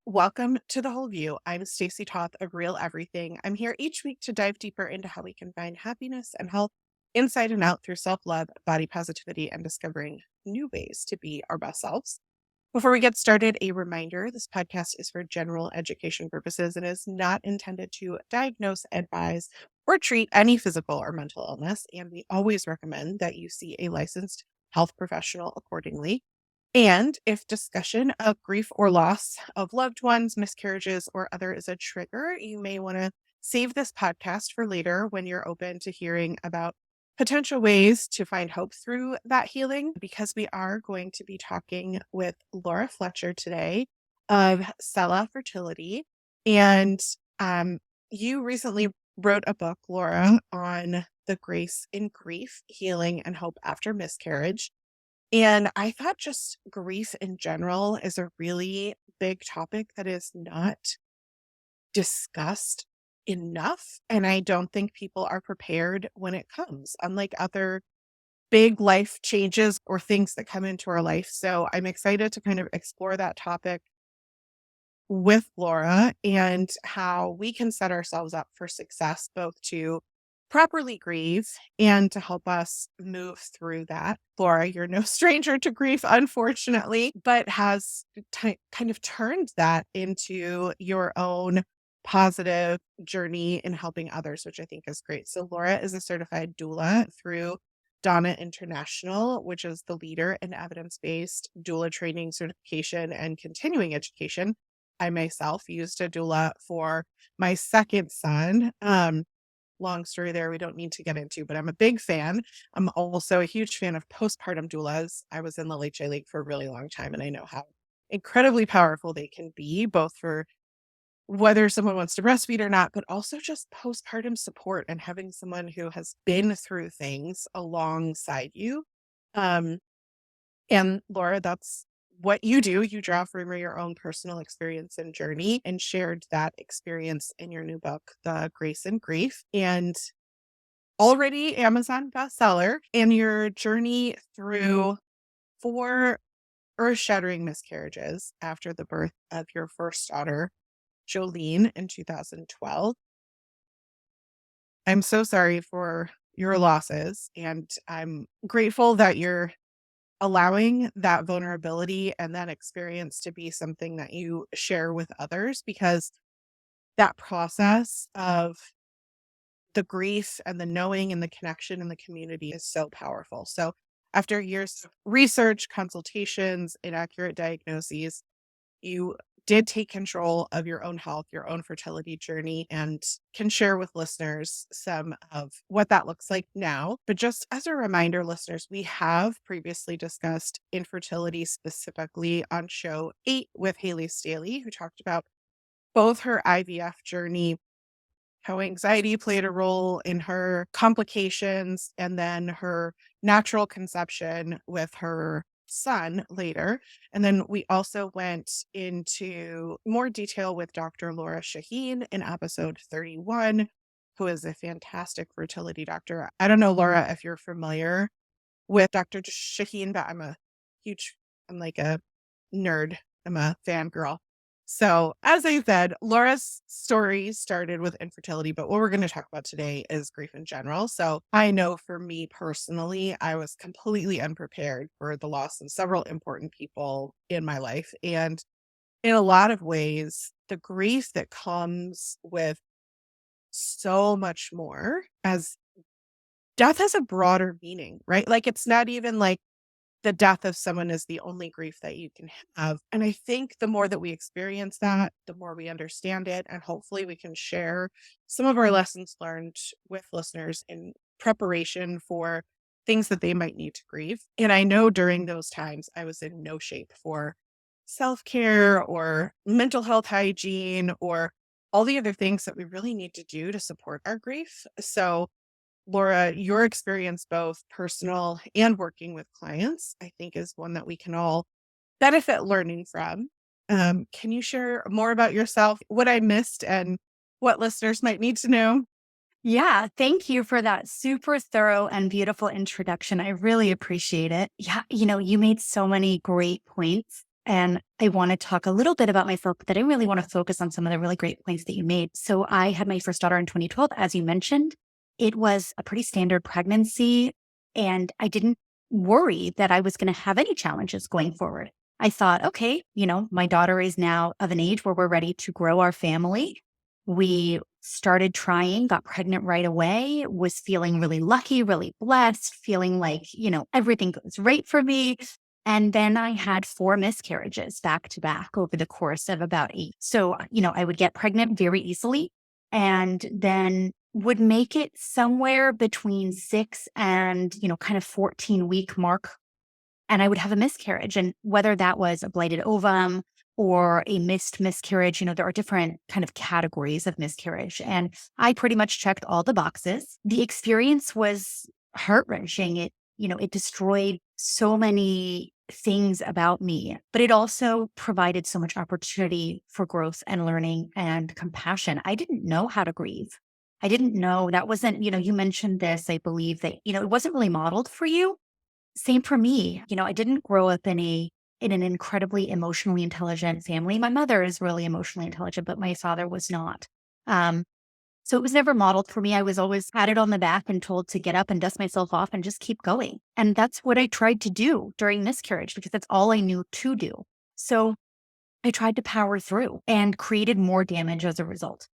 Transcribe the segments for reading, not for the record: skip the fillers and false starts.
Welcome to The Whole View. I'm Stacy Toth of Real Everything. I'm here each week to dive deeper into how we can find happiness and health inside and out through self-love, body positivity, and discovering new ways to be our best selves. Before we get started, a reminder, this podcast is for general education purposes and is not intended to diagnose, advise, or treat any physical or mental illness. And we always recommend that you see a licensed health professional accordingly. And if discussion of grief or loss of loved ones, miscarriages, or other is a trigger, you may want to save this podcast for later when you're open to hearing about potential ways to find hope through that healing, because we are going to be talking with Laura Fletcher today of Sella Fertility. And you recently wrote a book, Laura, on the grace in grief, healing, and hope after miscarriage. And I thought just grief in general is a really big topic that is not discussed enough. And I don't think people are prepared when it comes, unlike other big life changes or things that come into our life. So I'm excited to kind of explore that topic with Laura and how we can set ourselves up for success, both to properly grieve and to help us move through that. Laura, you're no stranger to grief, unfortunately, but has kind of turned that into your own positive journey in helping others, which I think is great. So Laura is a certified doula through Donna International, which is the leader in evidence-based doula training, certification, and continuing education. I myself used a doula for my second son. Long story there we don't need to get into, but I'm a big fan. I'm also a huge fan of postpartum doulas. I was in the LHA League for a really long time, and I know how incredibly powerful they can be, both for whether someone wants to breastfeed or not, but also just postpartum support and having someone who has been through things alongside you. Um, and Laura, that's what you do. You draw from your own personal experience and journey and shared that experience in your new book, The Grace in Grief, and already Amazon bestseller, and your journey through 4 earth-shattering miscarriages after the birth of your first daughter, Jolene, in 2012. I'm so sorry for your losses, and I'm grateful that you're allowing that vulnerability and that experience to be something that you share with others, because that process of the grief and the knowing and the connection and the community is so powerful. So after years of research, consultations, inaccurate diagnoses, you did take control of your own health, your own fertility journey, and can share with listeners some of what that looks like now. But just as a reminder, listeners, we have previously discussed infertility specifically on show 8 with Haley Staley, who talked about both her IVF journey, how anxiety played a role in her complications, and then her natural conception with her son later. And then we also went into more detail with Dr. Laura Shaheen in episode 31, who is a fantastic fertility doctor. I don't know, Laura, if you're familiar with Dr. Shaheen, but I'm like a nerd. I'm a fangirl. So, as I said, Laura's story started with infertility, but what we're going to talk about today is grief in general. So, I know for me personally, I was completely unprepared for the loss of several important people in my life. And in a lot of ways, the grief that comes with so much more, as death has a broader meaning, right? Like, it's not even like the death of someone is the only grief that you can have. And I think the more that we experience that, the more we understand it. And hopefully we can share some of our lessons learned with listeners in preparation for things that they might need to grieve. And I know during those times, I was in no shape for self care or mental health hygiene or all the other things that we really need to do to support our grief. So, Laura, your experience, both personal and working with clients, I think is one that we can all benefit learning from. Can you share more about yourself, what I missed, and what listeners might need to know? Yeah, thank you for that super thorough and beautiful introduction. I really appreciate it. Yeah, you made so many great points. And I want to talk a little bit about myself, but I really want to focus on some of the really great points that you made. So I had my first daughter in 2012, as you mentioned. It was a pretty standard pregnancy, and I didn't worry that I was going to have any challenges going forward. I thought, okay, my daughter is now of an age where we're ready to grow our family. We started trying, got pregnant right away, was feeling really lucky, really blessed, feeling like, everything goes right for me. And then I had 4 miscarriages back to back over the course of about 8. So, I would get pregnant very easily and then would make it somewhere between 6 and, kind of 14-week mark, and I would have a miscarriage. And whether that was a blighted ovum or a missed miscarriage, there are different kind of categories of miscarriage. And I pretty much checked all the boxes. The experience was heart-wrenching. It destroyed so many things about me, but it also provided so much opportunity for growth and learning and compassion. I didn't know how to grieve. I didn't know that wasn't, you mentioned this, I believe that, it wasn't really modeled for you. Same for me. I didn't grow up in an incredibly emotionally intelligent family. My mother is really emotionally intelligent, but my father was not. Um, so it was never modeled for me. I was always patted on the back and told to get up and dust myself off and just keep going. And that's what I tried to do during miscarriage because that's all I knew to do. So I tried to power through and created more damage as a result.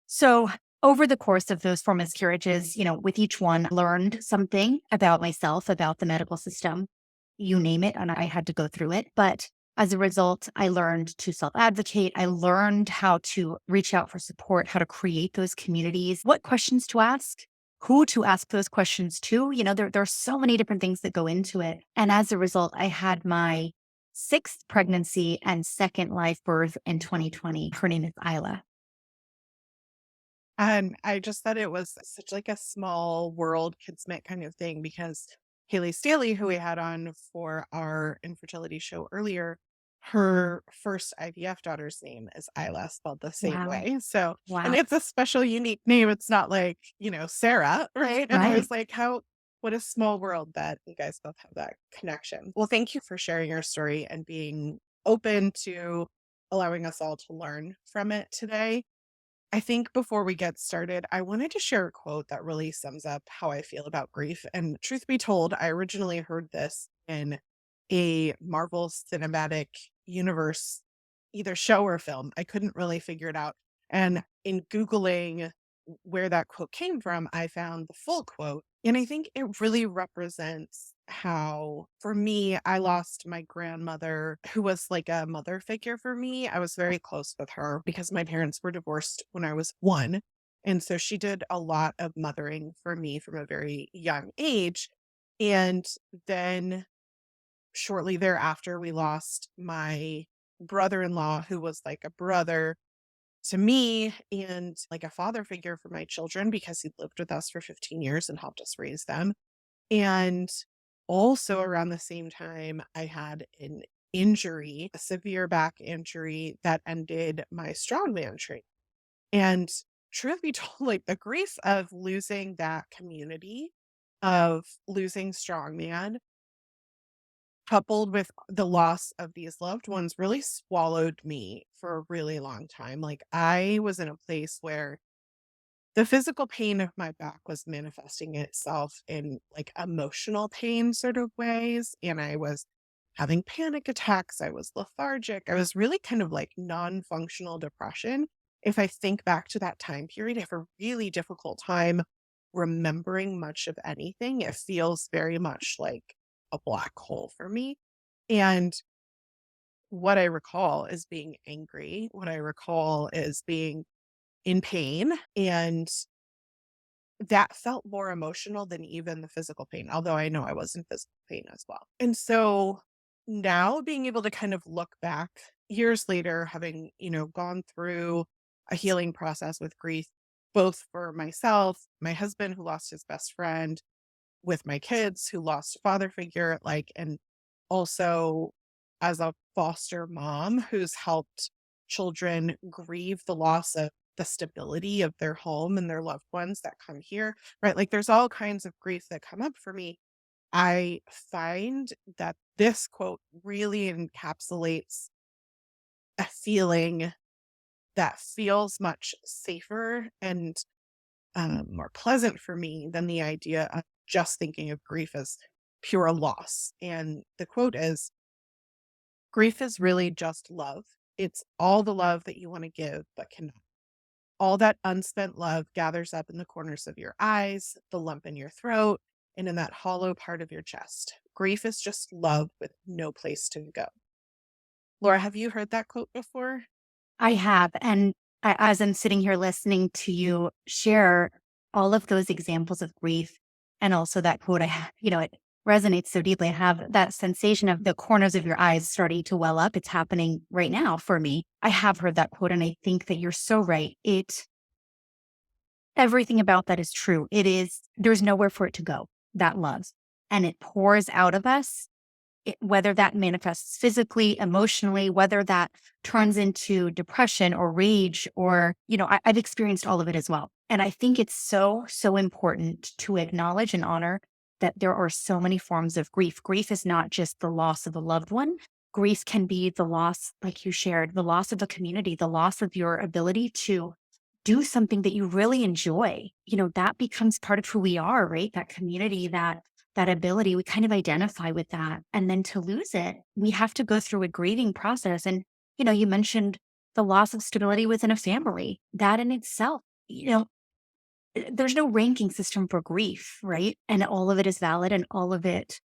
So over the course of those 4 miscarriages, with each one, learned something about myself, about the medical system, you name it, and I had to go through it. But as a result, I learned to self advocate. I learned how to reach out for support, how to create those communities, what questions to ask, who to ask those questions to. There are so many different things that go into it. And as a result, I had my 6th pregnancy and second live birth in 2020. Her name is Isla. And I just thought it was such like a small world kismet kind of thing because Haley Staley, who we had on for our infertility show earlier, her first IVF daughter's name is Isla, spelled the same Wow. way. So, and Wow. it's a special, unique name. It's not like, Sarah, right? And I Right. was like, what a small world that you guys both have that connection. Well, thank you for sharing your story and being open to allowing us all to learn from it today. I think before we get started, I wanted to share a quote that really sums up how I feel about grief. And truth be told, I originally heard this in a Marvel Cinematic Universe, either show or film. I couldn't really figure it out. And in Googling where that quote came from, I found the full quote. And I think it really represents how, for me, I lost my grandmother, who was like a mother figure for me. I was very close with her because my parents were divorced when I was 1. And so she did a lot of mothering for me from a very young age. And then shortly thereafter, we lost my brother in law, who was like a brother to me and like a father figure for my children because he lived with us for 15 years and helped us raise them. And also around the same time, I had an injury, a severe back injury that ended my strongman training. And truth be told, like the grief of losing that community, of losing strongman, coupled with the loss of these loved ones, really swallowed me for a really long time. Like I was in a place where the physical pain of my back was manifesting itself in like emotional pain sort of ways. And I was having panic attacks. I was lethargic. I was really kind of like non functional depression. If I think back to that time period, I have a really difficult time remembering much of anything. It feels very much like a black hole for me. And what I recall is being angry. What I recall is being in pain. And that felt more emotional than even the physical pain, although I know I was in physical pain as well. And so now being able to kind of look back years later, having, gone through a healing process with grief, both for myself, my husband who lost his best friend, with my kids who lost a father figure, like, and also as a foster mom who's helped children grieve the loss of the stability of their home and their loved ones that come here, right? Like, there's all kinds of grief that come up for me. I find that this quote really encapsulates a feeling that feels much safer and more pleasant for me than the idea of just thinking of grief as pure loss. And the quote is, grief is really just love. It's all the love that you want to give, but cannot. All that unspent love gathers up in the corners of your eyes, the lump in your throat, and in that hollow part of your chest. Grief is just love with no place to go. Laura, have you heard that quote before? I have. And as I'm sitting here listening to you share all of those examples of grief and also that quote, it resonates so deeply. I have that sensation of the corners of your eyes starting to well up. It's happening right now for me. I have heard that quote and I think that you're so right. Everything about that is true. There's nowhere for it to go, that love. And it pours out of us, whether that manifests physically, emotionally, whether that turns into depression or rage, or, I've experienced all of it as well. And I think it's so, so important to acknowledge and honor that there are so many forms of grief. Grief is not just the loss of a loved one. Grief can be the loss, like you shared, the loss of a community, the loss of your ability to do something that you really enjoy. That becomes part of who we are, right? That community, that ability, we kind of identify with that. And then to lose it, we have to go through a grieving process. And, you mentioned the loss of stability within a family. That in itself, there's no ranking system for grief, right? And all of it is valid and all of it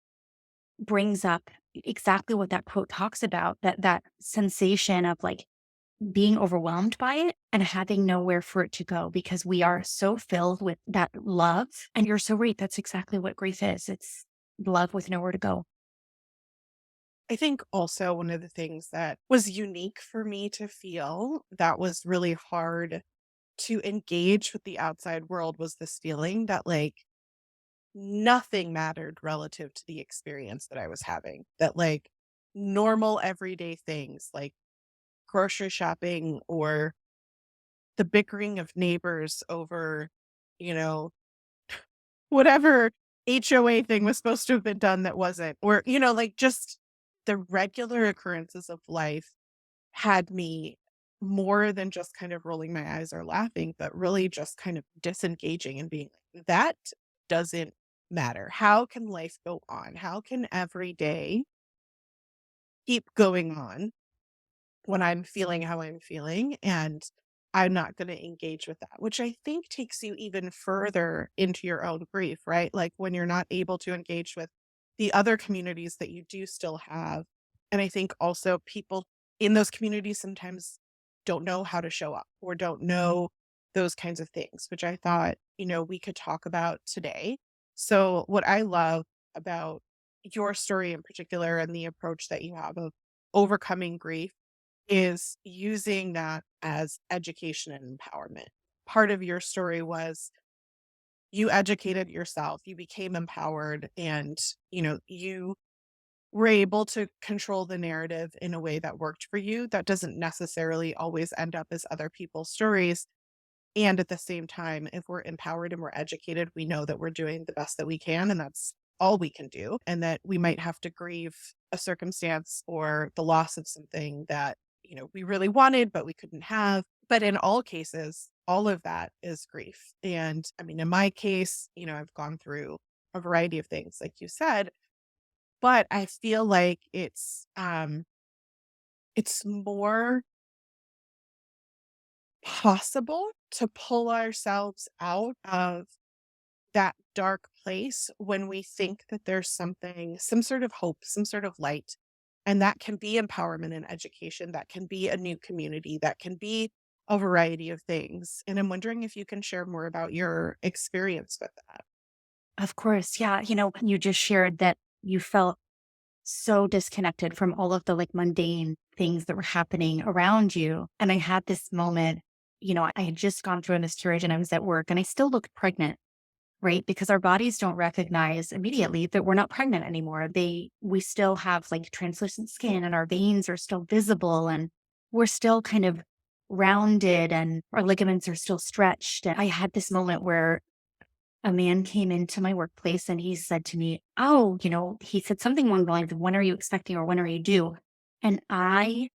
brings up exactly what that quote talks about, that sensation of like being overwhelmed by it and having nowhere for it to go because we are so filled with that love. And you're so right. That's exactly what grief is. It's love with nowhere to go. I think also one of the things that was unique for me to feel that was really hard to engage with the outside world was this feeling that like nothing mattered relative to the experience that I was having. That like normal everyday things like grocery shopping or the bickering of neighbors over, you know, whatever HOA thing was supposed to have been done that wasn't, or, like just the regular occurrences of life had me more than just kind of rolling my eyes or laughing, but really just kind of disengaging and being like, that doesn't matter. How can life go on? How can every day keep going on when I'm feeling how I'm feeling? And I'm not going to engage with that, which I think takes you even further into your own grief, right? Like when you're not able to engage with the other communities that you do still have. And I think also people in those communities sometimes don't know how to show up or don't know those kinds of things, which I thought, we could talk about today. So, what I love about your story in particular and the approach that you have of overcoming grief is using that as education and empowerment. Part of your story was you educated yourself, you became empowered, and, you were able to control the narrative in a way that worked for you. That doesn't necessarily always end up as other people's stories. And at the same time, if we're empowered and we're educated, we know that we're doing the best that we can, and that's all we can do. And that we might have to grieve a circumstance or the loss of something that, we really wanted, but we couldn't have. But in all cases, all of that is grief. And I mean, in my case, I've gone through a variety of things, like you said, but I feel like it's more possible to pull ourselves out of that dark place when we think that there's something, some sort of hope, some sort of light. And that can be empowerment and education. That can be a new community. That can be a variety of things. And I'm wondering if you can share more about your experience with that. Of course. Yeah. You just shared that you felt so disconnected from all of the like mundane things that were happening around you. And I had this moment, I had just gone through a miscarriage and I was at work and I still looked pregnant, right? Because our bodies don't recognize immediately that we're not pregnant anymore. We still have like translucent skin and our veins are still visible and we're still kind of rounded and our ligaments are still stretched. And I had this moment where a man came into my workplace and he said to me, "Oh, he said something along the lines of, when are you expecting or when are you due?" And I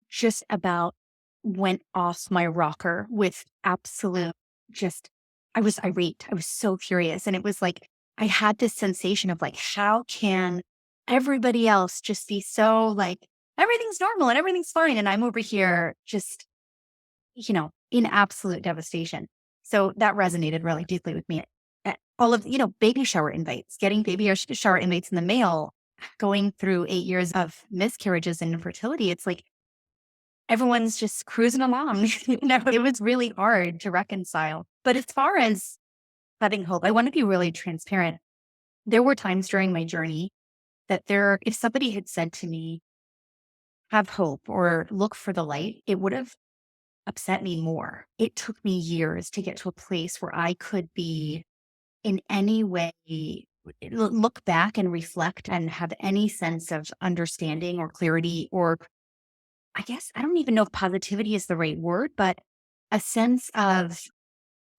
just about went off my rocker with absolute just I was irate. I was so furious. And it was like I had this sensation of like, how can everybody else just be so like everything's normal and everything's fine? And I'm over here just, in absolute devastation. So that resonated really deeply with me. All of, baby shower invites, getting baby shower invites in the mail, going through 8 years of miscarriages and infertility. It's like everyone's just cruising along. It was really hard to reconcile. But as far as having hope, I want to be really transparent. There were times during my journey that if somebody had said to me, have hope or look for the light, it would have upset me more. It took me years to get to a place where I could be in any way look back and reflect and have any sense of understanding or clarity, or I guess I don't even know if positivity is the right word, but a sense of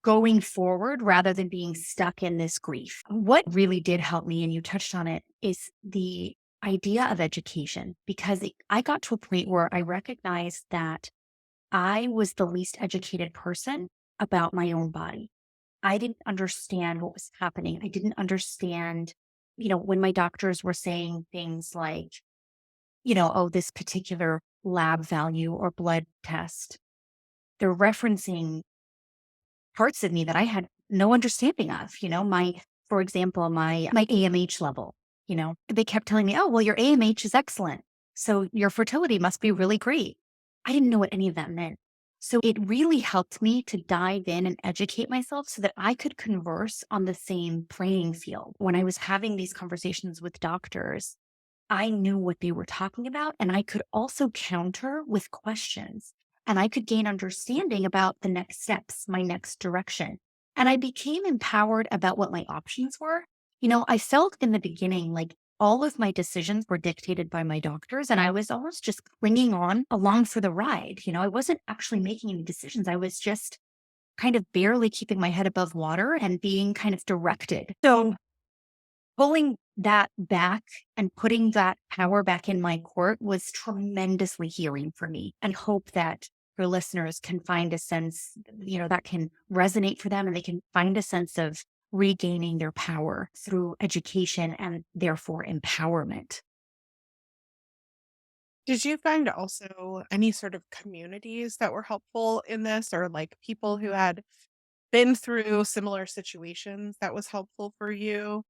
going forward rather than being stuck in this grief. What really did help me, and you touched on it, is the idea of education, because I got to a point where I recognized that I was the least educated person about my own body. I didn't understand what was happening. I didn't understand, when my doctors were saying things like, oh, this particular lab value or blood test, they're referencing parts of me that I had no understanding of, for example, my AMH level, they kept telling me, oh, well, your AMH is excellent. So your fertility must be really great. I didn't know what any of that meant. So it really helped me to dive in and educate myself so that I could converse on the same playing field. When I was having these conversations with doctors, I knew what they were talking about, and I could also counter with questions, and I could gain understanding about the next steps, my next direction. And I became empowered about what my options were. I felt in the beginning like all of my decisions were dictated by my doctors, and I was almost just clinging on along for the ride. I wasn't actually making any decisions. I was just kind of barely keeping my head above water and being kind of directed. So pulling that back and putting that power back in my court was tremendously healing for me, and hope that your listeners can find a sense, that can resonate for them, and they can find a sense of regaining their power through education and therefore empowerment. Did you find also any sort of communities that were helpful in this, or like people who had been through similar situations that was helpful for you?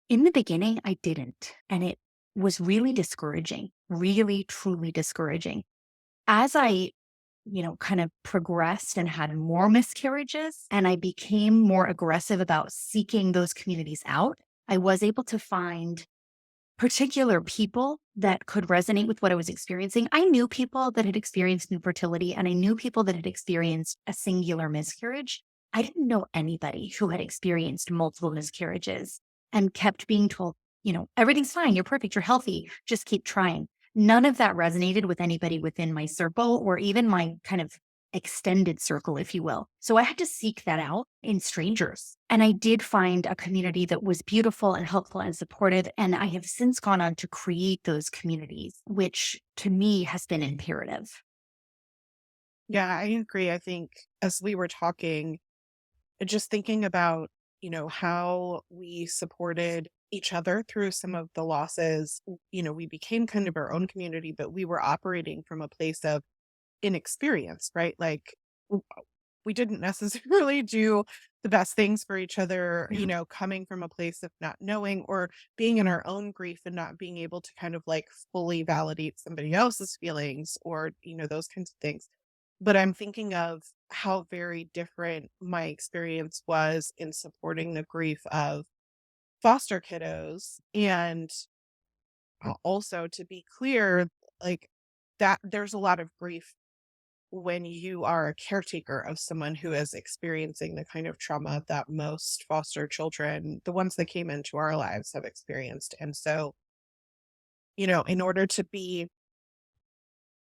In the beginning, I didn't, and it was really discouraging, really, truly discouraging. As I kind of progressed and had more miscarriages, and I became more aggressive about seeking those communities out, I was able to find particular people that could resonate with what I was experiencing. I knew people that had experienced infertility, and I knew people that had experienced a singular miscarriage. I didn't know anybody who had experienced multiple miscarriages and kept being told, everything's fine, you're perfect, you're healthy, just keep trying. None of that resonated with anybody within my circle or even my kind of extended circle, if you will. So I had to seek that out in strangers. And I did find a community that was beautiful and helpful and supportive. And I have since gone on to create those communities, which to me has been imperative. Yeah, I agree. I think as we were talking, just thinking about, how we supported each other through some of the losses, we became kind of our own community, but we were operating from a place of inexperience, right? Like we didn't necessarily do the best things for each other, Yeah. coming from a place of not knowing or being in our own grief and not being able to kind of like fully validate somebody else's feelings or, those kinds of things. But I'm thinking of how very different my experience was in supporting the grief of foster kiddos. And also to be clear, like that there's a lot of grief when you are a caretaker of someone who is experiencing the kind of trauma that most foster children, the ones that came into our lives, have experienced. And so, in order to be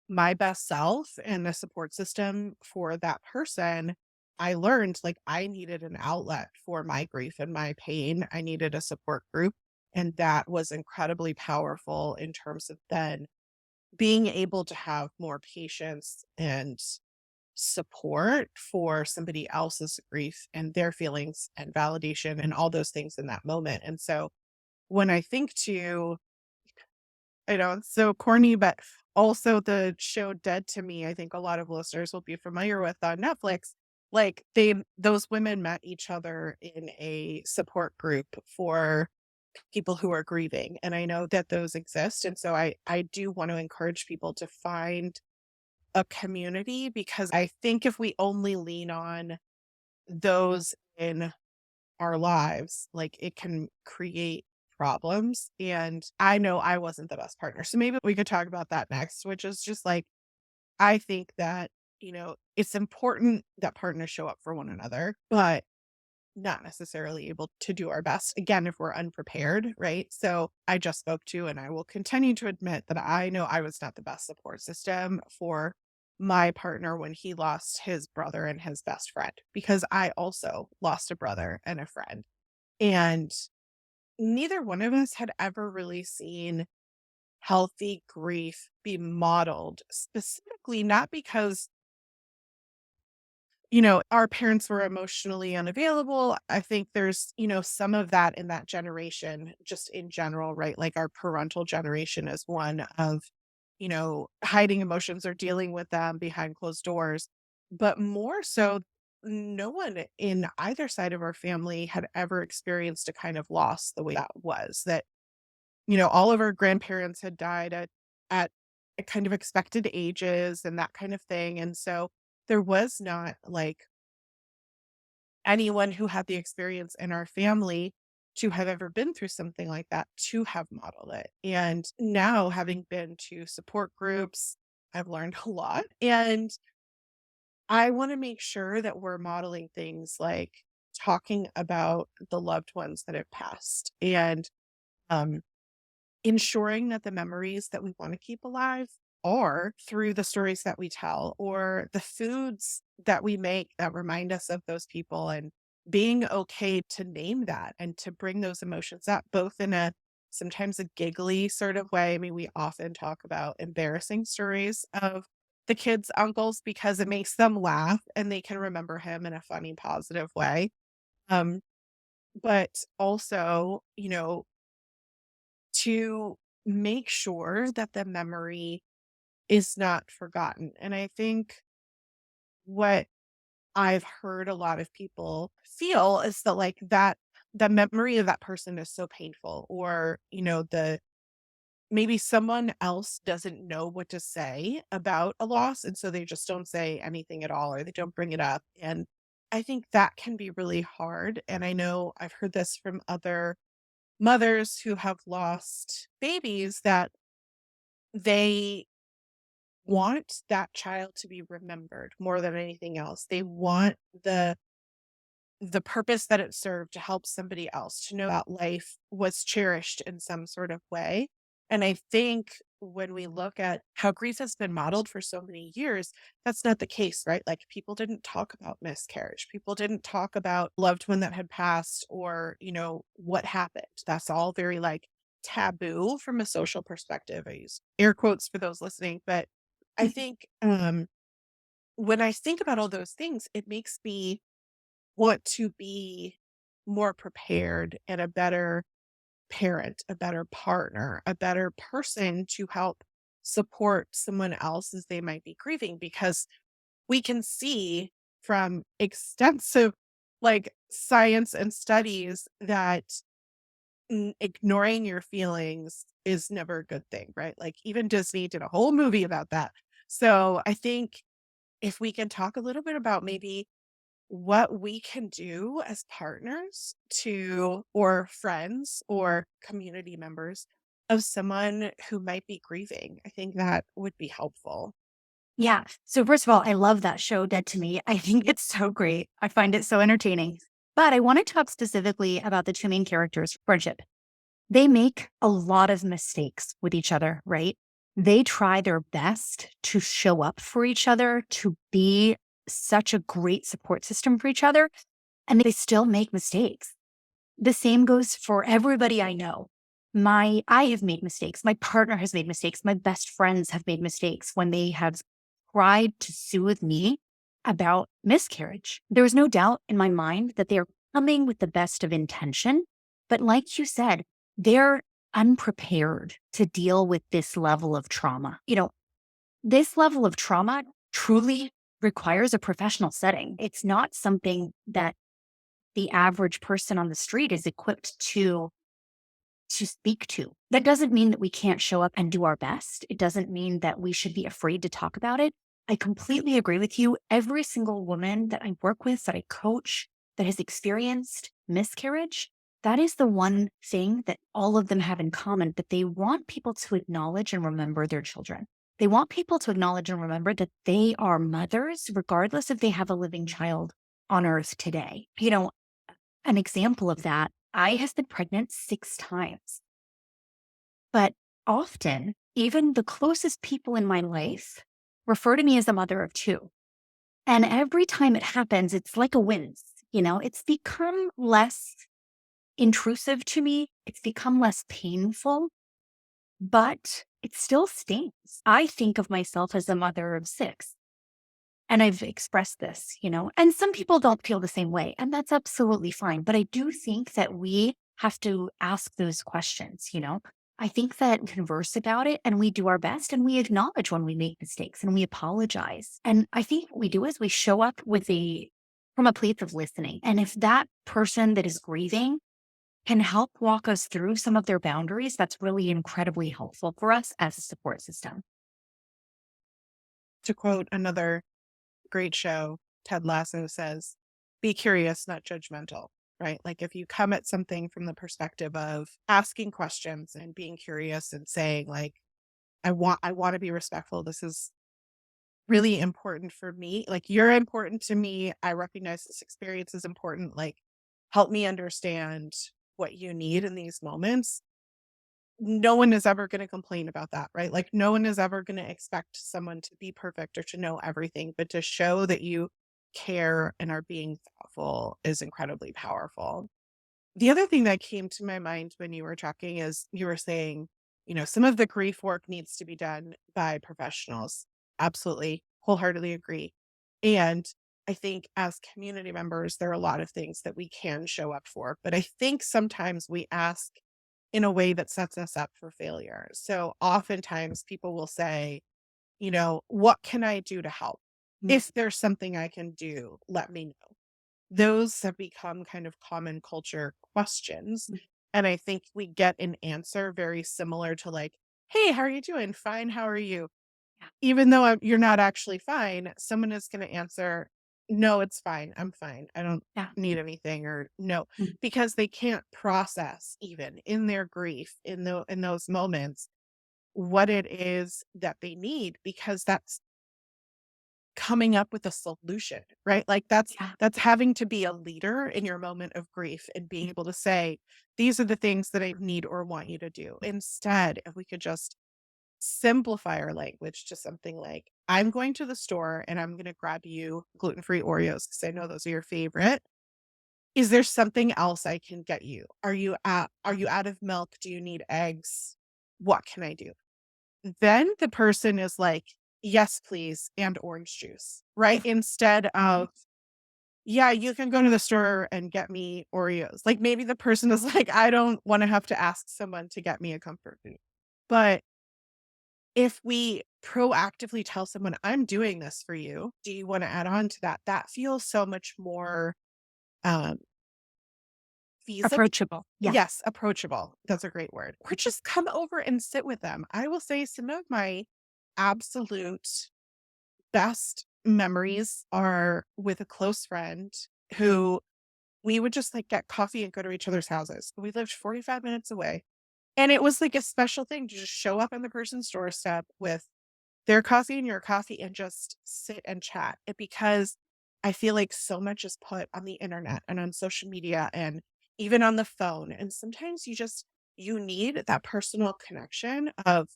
my best self and a support system for that person, I learned like I needed an outlet for my grief and my pain. I needed a support group. And that was incredibly powerful in terms of then being able to have more patience and support for somebody else's grief and their feelings and validation and all those things in that moment. And so when I think to, I know it's so corny, but also the show Dead to Me, I think a lot of listeners will be familiar with on Netflix. Like those women met each other in a support group for people who are grieving. And I know that those exist. And so I do want to encourage people to find a community because I think if we only lean on those in our lives, like it can create problems. And I know I wasn't the best partner. So maybe we could talk about that next, which is just like, I think that, it's important that partners show up for one another, but not necessarily able to do our best again if we're unprepared, right? So I just spoke to, and I will continue to admit that I know I was not the best support system for my partner when he lost his brother and his best friend, because I also lost a brother and a friend. And neither one of us had ever really seen healthy grief be modeled, specifically not because our parents were emotionally unavailable. I think there's, some of that in that generation, just in general, right? Like our parental generation is one of, hiding emotions or dealing with them behind closed doors. But more so, no one in either side of our family had ever experienced a kind of loss the way that was. That, all of our grandparents had died at a kind of expected ages and that kind of thing. And so there was not like anyone who had the experience in our family to have ever been through something like that to have modeled it. And now, having been to support groups, I've learned a lot. And I want to make sure that we're modeling things like talking about the loved ones that have passed and um, ensuring that the memories that we want to keep alive are through the stories that we tell or the foods that we make that remind us of those people, and being okay to name that and to bring those emotions up both in a sometimes a giggly sort of way. I mean, we often talk about embarrassing stories of the kids' uncles because it makes them laugh and they can remember him in a funny, positive way. Um, but also, to make sure that the memory is not forgotten. And I think what I've heard a lot of people feel is that like that the memory of that person is so painful, or the maybe someone else doesn't know what to say about a loss and so they just don't say anything at all or they don't bring it up. And I think that can be really hard. And I know I've heard this from other mothers who have lost babies, that they want that child to be remembered more than anything else. They want the purpose that it served to help somebody else to know that life was cherished in some sort of way. And I think when we look at how grief has been modeled for so many years, that's not the case, right? Like people didn't talk about miscarriage. People didn't talk about loved one that had passed or, what happened. That's all very like taboo from a social perspective. I use air quotes for those listening, but I think when I think about all those things, it makes me want to be more prepared and a better parent, a better partner, a better person to help support someone else as they might be grieving, because we can see from extensive like science and studies that ignoring your feelings is never a good thing, right? Like even Disney did a whole movie about that. So I think if we can talk a little bit about maybe what we can do as partners to, or friends or community members of someone who might be grieving, I think that would be helpful. Yeah. So first of all, I love that show, Dead to Me. I think it's so great. I find it so entertaining. But I want to talk specifically about the two main characters' friendship. They make a lot of mistakes with each other, right? They try their best to show up for each other, to be such a great support system for each other, and they still make mistakes. The same goes for everybody I know. I have made mistakes. My partner has made mistakes. My best friends have made mistakes when they have tried to soothe me about miscarriage. There was no doubt in my mind that they're coming with the best of intention. But like you said, they're unprepared to deal with this level of trauma. This level of trauma truly requires a professional setting. It's not something that the average person on the street is equipped to speak to. That doesn't mean that we can't show up and do our best. It doesn't mean that we should be afraid to talk about it. I completely agree with you. Every single woman that I work with, that I coach, that has experienced miscarriage, that is the one thing that all of them have in common, that they want people to acknowledge and remember their children. They want people to acknowledge and remember that they are mothers, regardless if they have a living child on earth today. An example of that, I have been pregnant 6 times, but often, even the closest people in my life refer to me as a mother of two. And every time it happens, it's like a win. It's become less intrusive to me. It's become less painful, but it still stings. I think of myself as a mother of six. And I've expressed this, and some people don't feel the same way, and that's absolutely fine. But I do think that we have to ask those questions. I think that converse about it and we do our best and we acknowledge when we make mistakes and we apologize. And I think what we do is we show up from a place of listening. And if that person that is grieving can help walk us through some of their boundaries, that's really incredibly helpful for us as a support system. To quote another great show, Ted Lasso says, be curious, not judgmental, right? Like if you come at something from the perspective of asking questions and being curious and saying like, I want to be respectful. This is really important for me. Like you're important to me. I recognize this experience is important. Like help me understand what you need in these moments. No one is ever going to complain about that, right? Like no one is ever going to expect someone to be perfect or to know everything, but to show that you care and are being thoughtful is incredibly powerful. The other thing that came to my mind when you were talking is you were saying, some of the grief work needs to be done by professionals. Absolutely, wholeheartedly agree. And I think as community members, there are a lot of things that we can show up for. But I think sometimes we ask in a way that sets us up for failure. So oftentimes people will say, what can I do to help? Mm. If there's something I can do, let me know. Those have become kind of common culture questions. Mm. And I think we get an answer very similar to like, hey, how are you doing? Fine. How are you? Yeah. Even though you're not actually fine, someone is going to answer, no, it's fine. I'm fine. I don't Yeah. need anything or no, Mm. because they can't process even in their grief in those moments what it is that they need because that's coming up with a solution, right? Like Yeah. that's having to be a leader in your moment of grief and being able to say, these are the things that I need or want you to do. Instead, if we could just simplify our language to something like, I'm going to the store and I'm going to grab you gluten-free Oreos because I know those are your favorite. Is there something else I can get you? Are you out of milk? Do you need eggs? What can I do? Then the person is like, "Yes, please, and orange juice," right? Instead of, "Yeah, you can go to the store and get me Oreos." Like, maybe the person is like, "I don't wanna have to ask someone to get me a comfort food." But if we proactively tell someone, "I'm doing this for you. Do you wanna add on to that?" That feels so much more, um, feasible. Approachable. Yeah. Yes, approachable. That's a great word. Or just come over and sit with them. I will say some of my absolute best memories are with a close friend who we would just like get coffee and go to each other's houses. We lived 45 minutes away. And it was like a special thing to just show up on the person's doorstep with their coffee and your coffee and just sit and chat. Because I feel like so much is put on the internet and on social media and even on the phone. And sometimes you need that personal connection of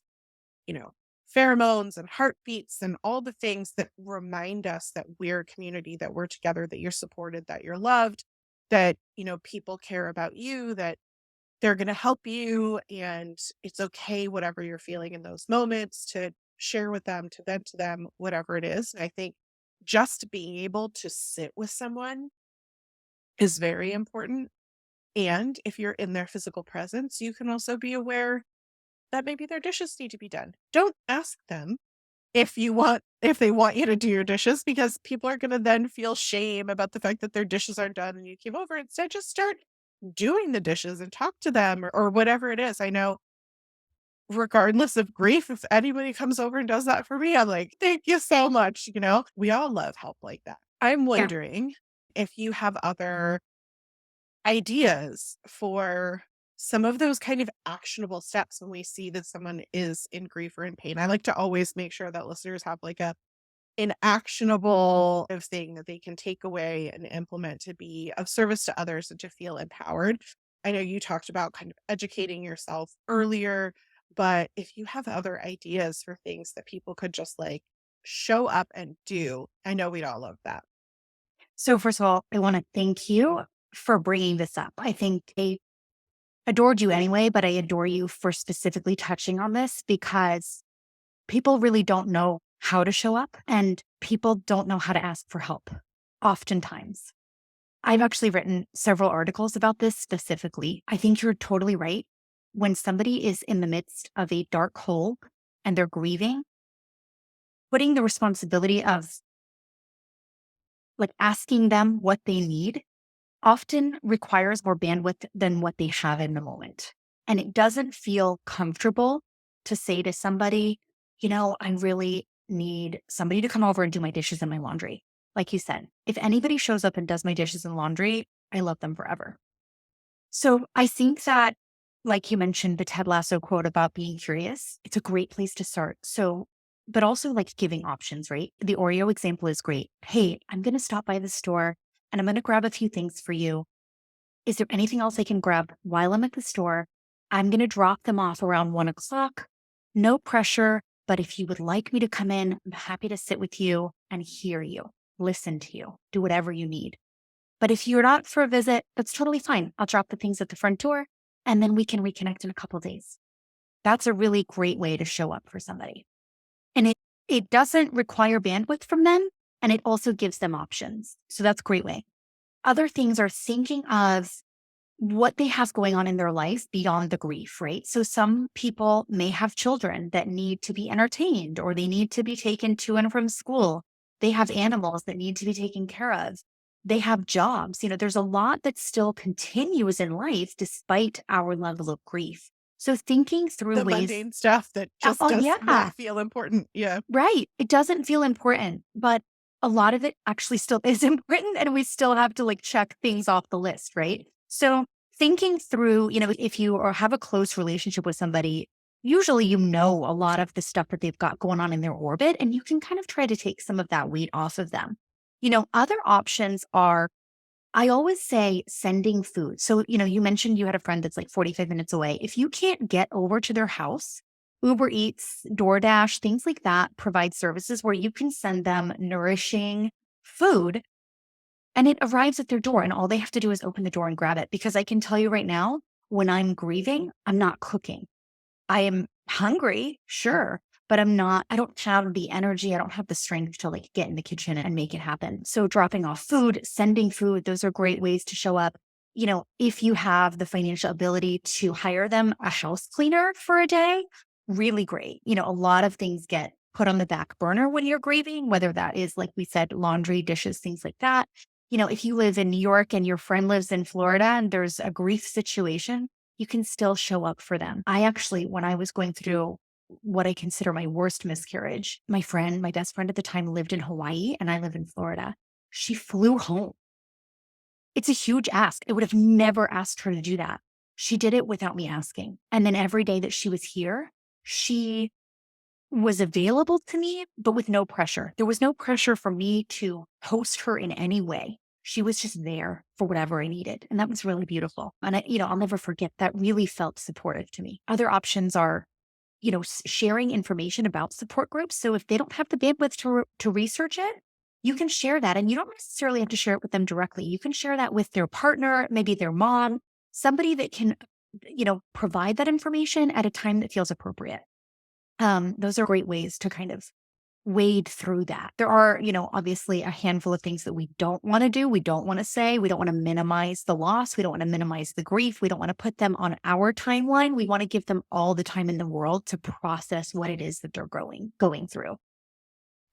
you know, pheromones and heartbeats and all the things that remind us that we're a community, that we're together, that you're supported, that you're loved, that, people care about you, that they're going to help you, and it's okay, whatever you're feeling in those moments, to share with them, to vent to them, whatever it is. And I think just being able to sit with someone is very important. And if you're in their physical presence, you can also be aware that maybe their dishes need to be done. Don't ask them if they want you to do your dishes, because people are gonna then feel shame about the fact that their dishes aren't done and you came over. Instead, just start doing the dishes and talk to them, or whatever it is. I know, regardless of grief, if anybody comes over and does that for me, I'm like, "Thank you so much," you know? We all love help like that. I'm Yeah. wondering if you have other ideas for some of those kind of actionable steps when we see that someone is in grief or in pain. I like to always make sure that listeners have like an actionable thing that they can take away and implement to be of service to others and to feel empowered. I know you talked about kind of educating yourself earlier, but if you have other ideas for things that people could just like show up and do, I know we'd all love that. So first of all, I want to thank you for bringing this up. I think I adored you anyway, but I adore you for specifically touching on this because people really don't know how to show up and people don't know how to ask for help oftentimes. I've actually written several articles about this specifically. I think you're totally right. When somebody is in the midst of a dark hole and they're grieving, putting the responsibility of like asking them what they need often requires more bandwidth than what they have in the moment. And it doesn't feel comfortable to say to somebody, I really need somebody to come over and do my dishes and my laundry. Like you said, if anybody shows up and does my dishes and laundry, I love them forever. So I think that, like you mentioned, the Ted Lasso quote about being curious, it's a great place to start. So, but also like giving options, right? The Oreo example is great. Hey, I'm going to stop by the store and I'm going to grab a few things for you. Is there anything else I can grab while I'm at the store? I'm going to drop them off around 1 o'clock. No pressure. But if you would like me to come in, I'm happy to sit with you and hear you, listen to you, do whatever you need. But if you're not for a visit, that's totally fine. I'll drop the things at the front door and then we can reconnect in a couple days. That's a really great way to show up for somebody. And it doesn't require bandwidth from them and it also gives them options. So that's a great way. Other things are thinking of what they have going on in their life beyond the grief, right? So some people may have children that need to be entertained or they need to be taken to and from school. They have animals that need to be taken care of. They have jobs. There's a lot that still continues in life despite our level of grief. So thinking through The ways, mundane stuff that just oh does yeah, not feel important. Yeah. right. It doesn't feel important, but a lot of it actually still is important. And we still have to like check things off the list, right? So thinking through, if you or have a close relationship with somebody, usually a lot of the stuff that they've got going on in their orbit, and you can kind of try to take some of that weight off of them. Other options are I always say sending food. So, you mentioned you had a friend that's like 45 minutes away. If you can't get over to their house, Uber Eats, DoorDash, things like that provide services where you can send them nourishing food and it arrives at their door and all they have to do is open the door and grab it. Because I can tell you right now, when I'm grieving, I'm not cooking. I am hungry, sure, but I don't have the energy. I don't have the strength to like get in the kitchen and make it happen. So dropping off food, sending food, those are great ways to show up. If you have the financial ability to hire them a house cleaner for a day, really great. A lot of things get put on the back burner when you're grieving, whether that is, like we said, laundry, dishes, things like that. If you live in New York and your friend lives in Florida and there's a grief situation, you can still show up for them. I actually, when I was going through what I consider my worst miscarriage, my best friend at the time lived in Hawaii and I live in Florida. She flew home. It's a huge ask. I would have never asked her to do that. She did it without me asking. And then every day that she was here, she was available to me, but with no pressure. There was no pressure for me to host her in any way. She was just there for whatever I needed. And that was really beautiful. And I'll never forget that really felt supportive to me. Other options are, sharing information about support groups. So if they don't have the bandwidth to research it, you can share that. And you don't necessarily have to share it with them directly. You can share that with their partner, maybe their mom, somebody that can provide that information at a time that feels appropriate. Those are great ways to kind of wade through that. There are, obviously a handful of things that we don't want to do. We don't want to say, we don't want to minimize the loss. We don't want to minimize the grief. We don't want to put them on our timeline. We want to give them all the time in the world to process what it is that they're going through.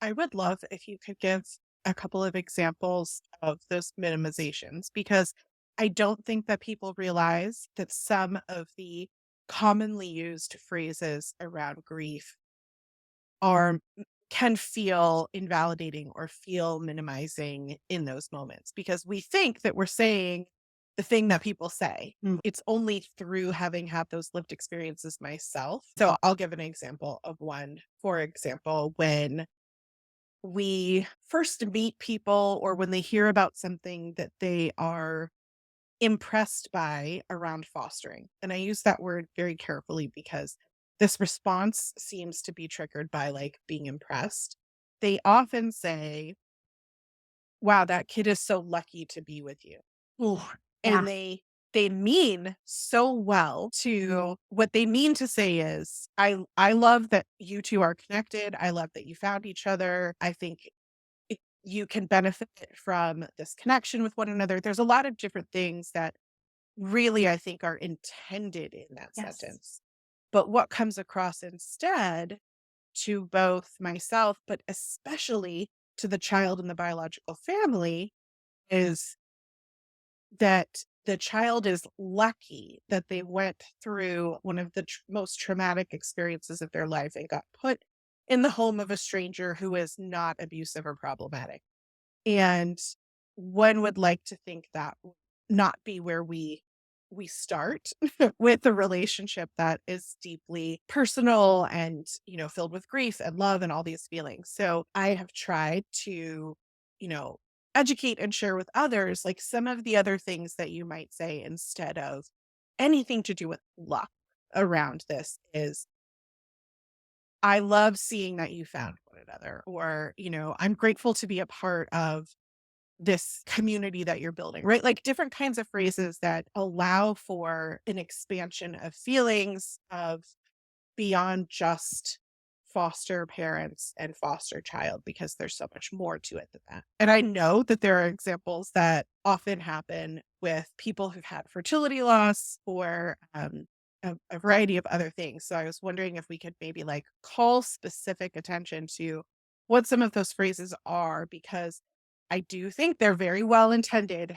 I would love if you could give a couple of examples of those minimizations because I don't think that people realize that some of the commonly used phrases around grief are can feel invalidating or feel minimizing in those moments because we think that we're saying the thing that people say. Mm. It's only through having had those lived experiences myself. So I'll give an example of one. For example, when we first meet people or when they hear about something that they are impressed by around fostering. And I use that word very carefully because this response seems to be triggered by like being impressed. They often say, "Wow, that kid is so lucky to be with you." Ooh, yeah. And they mean so well to what they mean to say is, I love that you 2 are connected. I love that you found each other. I think you can benefit from this connection with one another." There's a lot of different things that really I think are intended in that Yes. sentence. But what comes across instead to both myself, but especially to the child in the biological family is that the child is lucky that they went through one of the most traumatic experiences of their life and got put in the home of a stranger who is not abusive or problematic. And one would like to think that would not be where we start with a relationship that is deeply personal and, filled with grief and love and all these feelings. So I have tried to, you know, educate and share with others like some of the other things that you might say instead of anything to do with luck around this is I love seeing that you found one another or, I'm grateful to be a part of this community that you're building, right? Like different kinds of phrases that allow for an expansion of feelings of beyond just foster parents and foster child because there's so much more to it than that. And I know that there are examples that often happen with people who've had fertility loss or a variety of other things. So I was wondering if we could maybe like call specific attention to what some of those phrases are because I do think they're very well intended.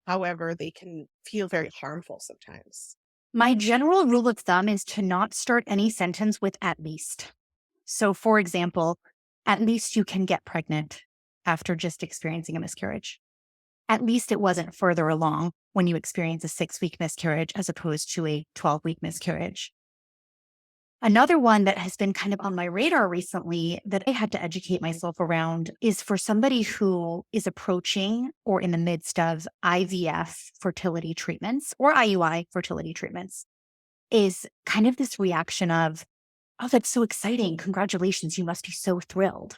However, they can feel very harmful sometimes. My general rule of thumb is to not start any sentence with at least. So, for example, at least you can get pregnant after just experiencing a miscarriage. At least it wasn't further along when you experience a 6-week miscarriage as opposed to a 12-week miscarriage. Another one that has been kind of on my radar recently that I had to educate myself around is for somebody who is approaching or in the midst of IVF fertility treatments or IUI fertility treatments, is kind of this reaction of, "Oh, that's so exciting. Congratulations. You must be so thrilled."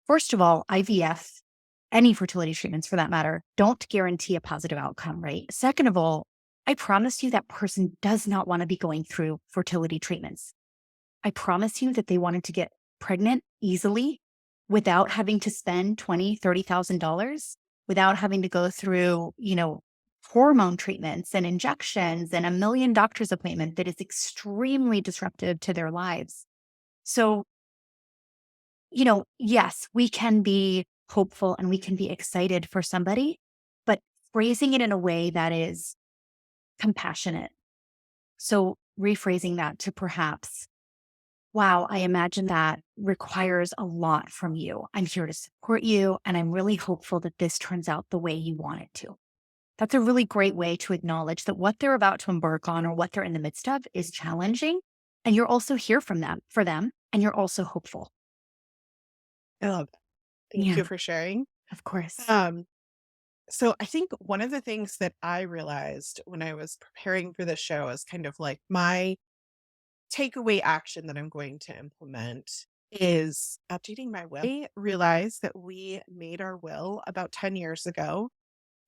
First of all, IVF, any fertility treatments for that matter, don't guarantee a positive outcome, right? Second of all, I promise you that person does not want to be going through fertility treatments. I promise you that they wanted to get pregnant easily without having to spend $20,000, $30,000, without having to go through, hormone treatments and injections and a million doctor's appointment that is extremely disruptive to their lives. So, yes, we can be hopeful and we can be excited for somebody, but phrasing it in a way that is compassionate. So rephrasing that to perhaps, "Wow, I imagine that requires a lot from you. I'm here to support you, and I'm really hopeful that this turns out the way you want it to." That's a really great way to acknowledge that what they're about to embark on or what they're in the midst of is challenging. And you're also here for them, and you're also hopeful. I love that. Thank Yeah, you for sharing. of course. Um, so I think one of the things that I realized when I was preparing for this show is kind of like my takeaway action that I'm going to implement is updating my will. I realized that we made our will about 10 years ago.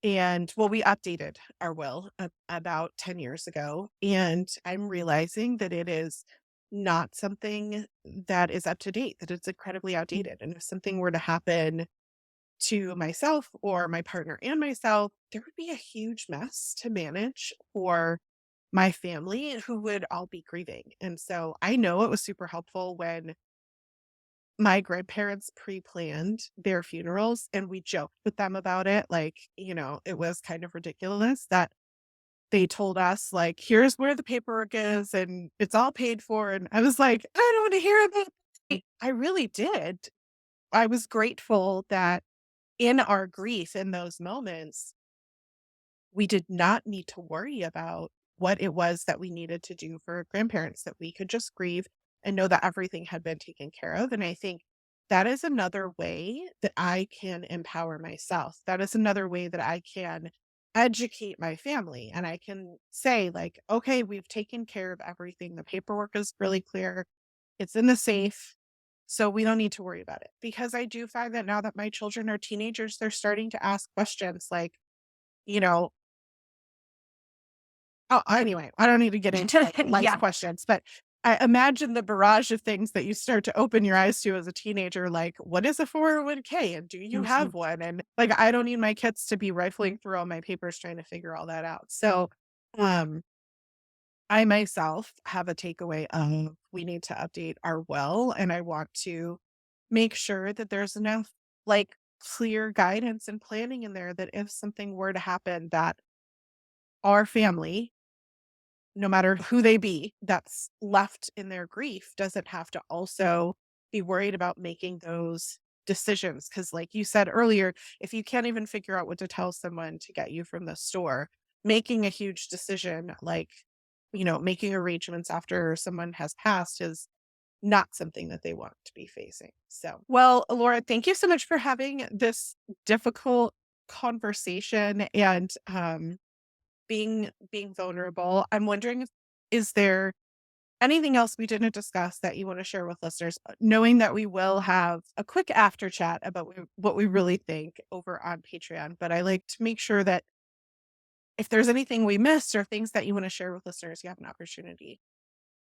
And well, we updated our will about 10 years ago. And I'm realizing that it is not something that is up to date, that it's incredibly outdated. And if something were to happen to myself or my partner and myself, there would be a huge mess to manage for my family who would all be grieving. And so I know it was super helpful when my grandparents pre-planned their funerals and we joked with them about it. Like, it was kind of ridiculous that they told us, like, here's where the paperwork is and it's all paid for. And I was like, I don't want to hear about it. I really did. I was grateful that in our grief in those moments, we did not need to worry about what it was that we needed to do for grandparents, that we could just grieve and know that everything had been taken care of. And I think that is another way that I can empower myself. That is another way that I can educate my family. And I can say, like, okay, we've taken care of everything. The paperwork is really clear, it's in the safe. So we don't need to worry about it. Because I do find that now that my children are teenagers, they're starting to ask questions like, you know, oh, anyway, I don't need to get into, like, life Yeah. questions, but I imagine the barrage of things that you start to open your eyes to as a teenager, like, "What is a 401k, and do you Mhm. have one?" And, like, I don't need my kids to be rifling through all my papers trying to figure all that out. So, um, I myself have a takeaway of we need to update our will, and I want to make sure that there's enough, like, clear guidance and planning in there that if something were to happen, that our family, no matter who they be, that's left in their grief doesn't have to also be worried about making those decisions. Cause like you said earlier, if you can't even figure out what to tell someone to get you from the store, making a huge decision like, making arrangements after someone has passed is not something that they want to be facing. So, well, Laura, thank you so much for having this difficult conversation and being vulnerable. I'm wondering if is there anything else we didn't discuss that you want to share with listeners, knowing that we will have a quick after chat about what we really think over on Patreon, but I like to make sure that if there's anything we missed or things that you want to share with listeners, you have an opportunity.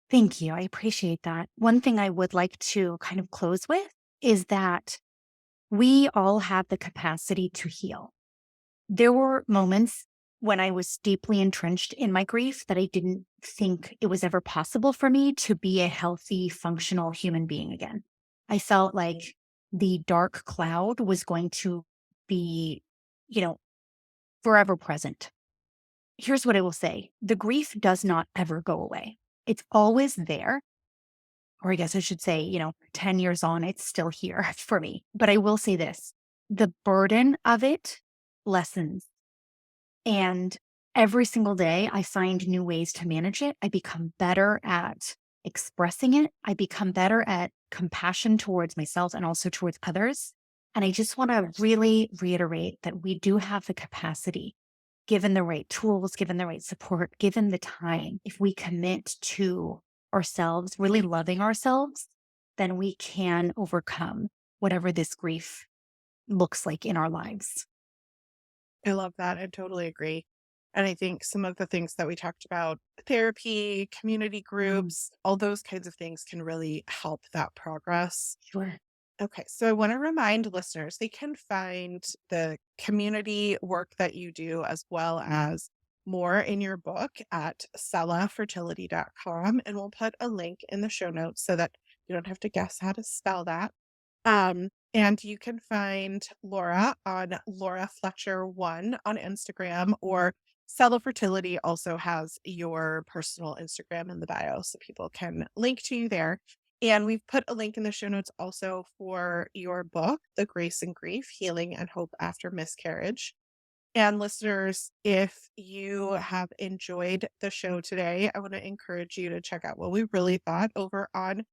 Thank you. I appreciate that. One thing I would like to kind of close with is that we all have the capacity to heal. There were moments when I was deeply entrenched in my grief that I didn't think it was ever possible for me to be a healthy, functional human being again. I felt like the dark cloud was going to be, you know, forever present. Here's what I will say: the grief does not ever go away. It's always there. Or I guess I should say, 10 years on, it's still here for me. But I will say this: the burden of it lessens. And every single day, I find new ways to manage it. I become better at expressing it. I become better at compassion towards myself and also towards others. And I just want to really reiterate that we do have the capacity, given the right tools, given the right support, given the time, if we commit to ourselves, really loving ourselves, then we can overcome whatever this grief looks like in our lives. I love that. I totally agree. And I think some of the things that we talked about, therapy, community Mm, groups, all those kinds of things can really help that progress. sure. Okay, so I want to remind listeners they can find the community work that you do as well as more in your book at sellafertility.com. And we'll put a link in the show notes so that you don't have to guess how to spell that. And you can find Laura on Laura Fletcher 1 on Instagram, or Sella Fertility also has your personal Instagram in the bio, so people can link to you there. And we've put a link in the show notes also for your book, The Grace and Grief: Healing and Hope After Miscarriage. And listeners, if you have enjoyed the show today, I want to encourage you to check out what we really thought over on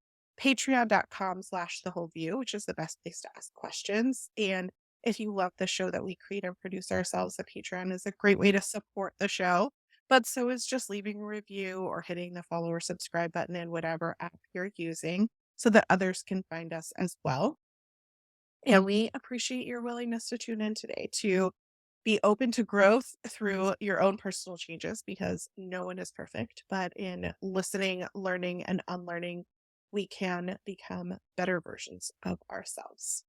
patreon.com/the whole view, which is the best place to ask questions. And if you love the show that we create and produce ourselves, the Patreon is a great way to support the show. But so is just leaving a review or hitting the follow or subscribe button in whatever app you're using so that others can find us as well. And we appreciate your willingness to tune in today to Be open to growth through your own personal changes because no one is perfect. But in listening, learning, and unlearning, we can become better versions of ourselves.